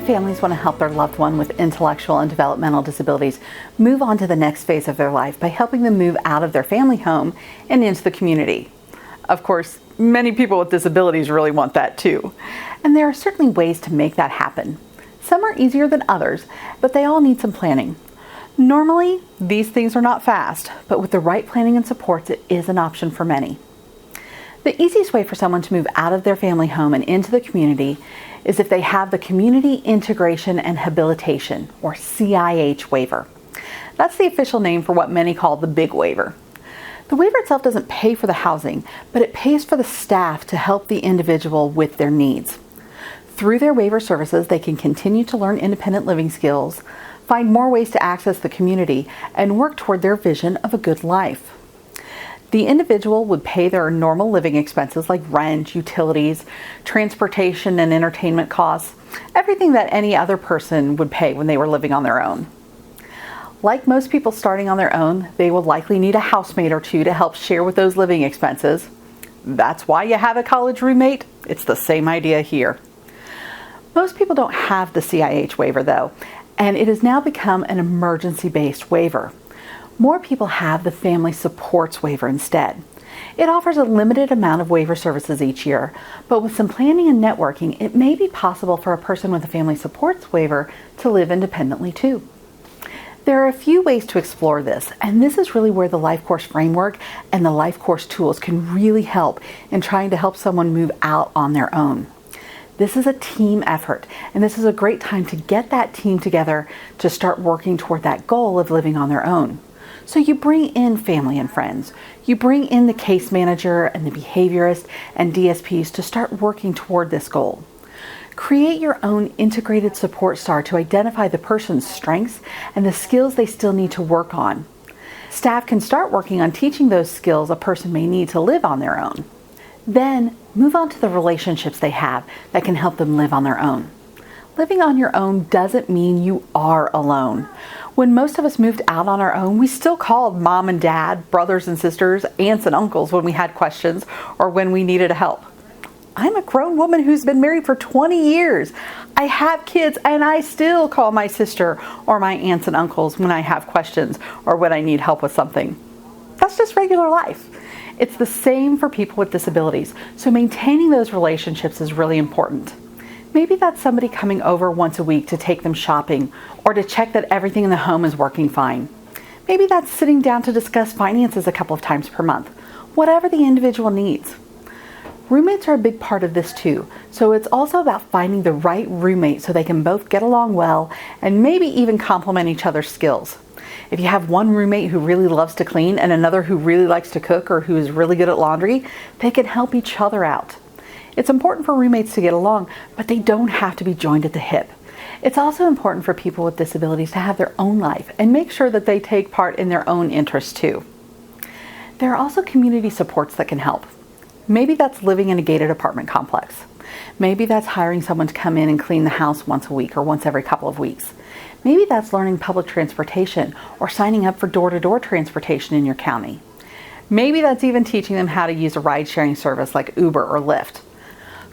families want to help their loved one with intellectual and developmental disabilities move on to the next phase of their life by helping them move out of their family home and into the community. Of course, many people with disabilities really want that too. And there are certainly ways to make that happen. Some are easier than others, but they all need some planning. Normally, these things are not fast, but with the right planning and supports, it is an option for many. The easiest way for someone to move out of their family home and into the community is if they have the Community Integration and Habilitation, or CIH Waiver. That's the official name for what many call the Big Waiver. The waiver itself doesn't pay for the housing, but it pays for the staff to help the individual with their needs. Through their waiver services, they can continue to learn independent living skills, find more ways to access the community, and work toward their vision of a good life. The individual would pay their normal living expenses like rent, utilities, transportation, and entertainment costs, everything that any other person would pay when they were living on their own. Like most people starting on their own, they will likely need a housemate or two to help share with those living expenses. That's why you have a college roommate. It's the same idea here. Most people don't have the CIH waiver though, and it has now become an emergency-based waiver. More people have the Family Supports Waiver instead. It offers a limited amount of waiver services each year, but with some planning and networking, it may be possible for a person with a Family Supports Waiver to live independently too. There are a few ways to explore this, and this is really where the Life Course framework and the Life Course tools can really help in trying to help someone move out on their own. This is a team effort, and this is a great time to get that team together to start working toward that goal of living on their own. So you bring in family and friends. You bring in the case manager and the behaviorist and DSPs to start working toward this goal. Create your own integrated support star to identify the person's strengths and the skills they still need to work on. Staff can start working on teaching those skills a person may need to live on their own. Then move on to the relationships they have that can help them live on their own. Living on your own doesn't mean you are alone. When most of us moved out on our own, we still called mom and dad, brothers and sisters, aunts and uncles when we had questions or when we needed help. I'm a grown woman who's been married for 20 years. I have kids and I still call my sister or my aunts and uncles when I have questions or when I need help with something. That's just regular life. It's the same for people with disabilities, so maintaining those relationships is really important. Maybe that's somebody coming over once a week to take them shopping or to check that everything in the home is working fine. Maybe that's sitting down to discuss finances a couple of times per month, whatever the individual needs. Roommates are a big part of this too, so it's also about finding the right roommate so they can both get along well and maybe even complement each other's skills. If you have one roommate who really loves to clean and another who really likes to cook or who is really good at laundry, they can help each other out. It's important for roommates to get along, but they don't have to be joined at the hip. It's also important for people with disabilities to have their own life and make sure that they take part in their own interests too. There are also community supports that can help. Maybe that's living in a gated apartment complex. Maybe that's hiring someone to come in and clean the house once a week or once every couple of weeks. Maybe that's learning public transportation or signing up for door-to-door transportation in your county. Maybe that's even teaching them how to use a ride-sharing service like Uber or Lyft.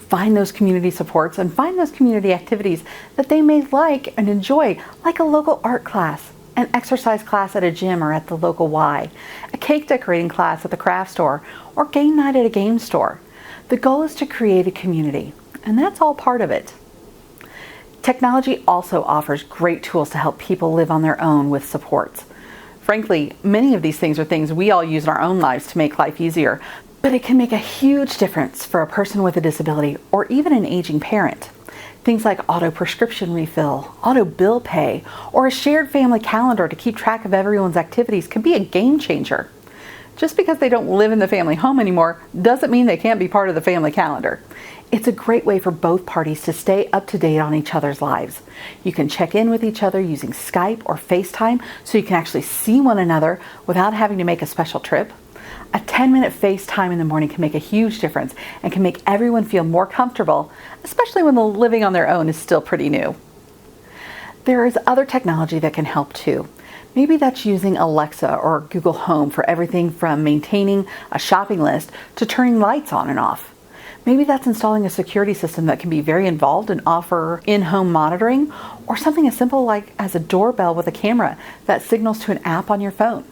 Find those community supports and find those community activities that they may like and enjoy, like a local art class, an exercise class at a gym or at the local Y, a cake decorating class at the craft store, or game night at a game store. The goal is to create a community, and that's all part of it. Technology also offers great tools to help people live on their own with supports. Frankly, many of these things are things we all use in our own lives to make life easier, but it can make a huge difference for a person with a disability or even an aging parent. Things like auto prescription refill, auto bill pay, or a shared family calendar to keep track of everyone's activities can be a game changer. Just because they don't live in the family home anymore doesn't mean they can't be part of the family calendar. It's a great way for both parties to stay up to date on each other's lives. You can check in with each other using Skype or FaceTime so you can actually see one another without having to make a special trip. A 10-minute FaceTime in the morning can make a huge difference and can make everyone feel more comfortable, especially when the living on their own is still pretty new. There is other technology that can help too. Maybe that's using Alexa or Google Home for everything from maintaining a shopping list to turning lights on and off. Maybe that's installing a security system that can be very involved and offer in-home monitoring, or something as simple like as a doorbell with a camera that signals to an app on your phone.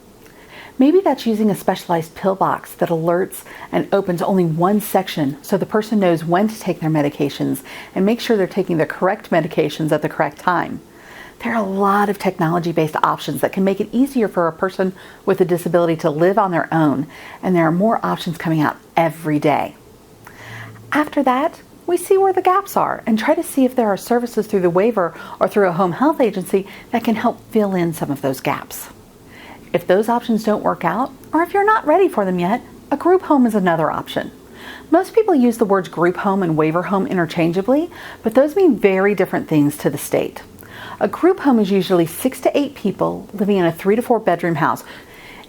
Maybe that's using a specialized pill box that alerts and opens only one section so the person knows when to take their medications and make sure they're taking the correct medications at the correct time. There are a lot of technology-based options that can make it easier for a person with a disability to live on their own, and there are more options coming out every day. After that, we see where the gaps are and try to see if there are services through the waiver or through a home health agency that can help fill in some of those gaps. If those options don't work out, or if you're not ready for them yet, a group home is another option. Most people use the words group home and waiver home interchangeably, but those mean very different things to the state. A group home is usually 6 to 8 people living in a 3 to 4 bedroom house.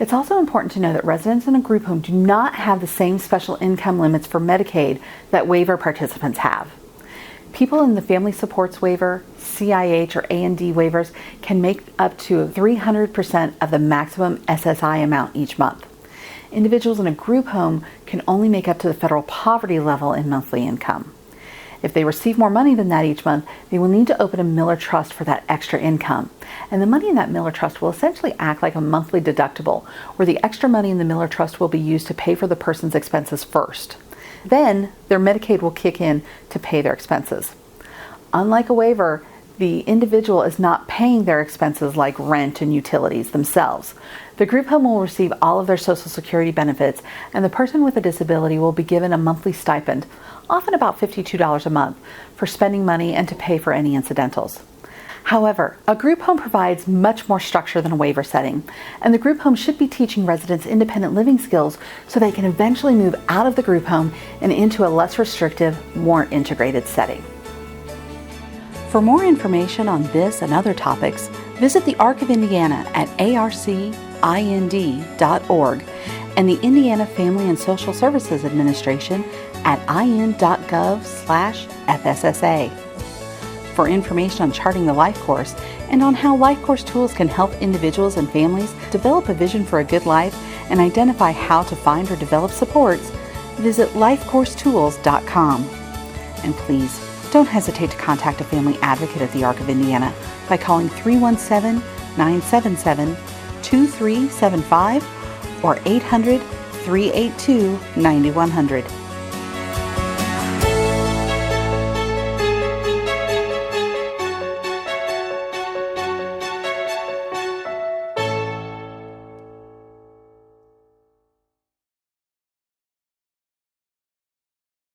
It's also important to know that residents in a group home do not have the same special income limits for Medicaid that waiver participants have. People in the Family Supports Waiver, CIH, or A&D waivers can make up to 300% of the maximum SSI amount each month. Individuals in a group home can only make up to the federal poverty level in monthly income. If they receive more money than that each month, they will need to open a Miller Trust for that extra income. And the money in that Miller Trust will essentially act like a monthly deductible, where the extra money in the Miller Trust will be used to pay for the person's expenses first. Then their Medicaid will kick in to pay their expenses. Unlike a waiver, the individual is not paying their expenses like rent and utilities themselves. The group home will receive all of their Social Security benefits, and the person with a disability will be given a monthly stipend, often about $52 a month, for spending money and to pay for any incidentals. However, a group home provides much more structure than a waiver setting, and the group home should be teaching residents independent living skills so they can eventually move out of the group home and into a less restrictive, more integrated setting. For more information on this and other topics, visit the ARC of Indiana at arcind.org and the Indiana Family and Social Services Administration at in.gov/FSSA. For information on charting the life course and on how life course tools can help individuals and families develop a vision for a good life and identify how to find or develop supports, visit lifecoursetools.com. And please, don't hesitate to contact a family advocate at the ARC of Indiana by calling 317-977-2375 or 800-382-9100.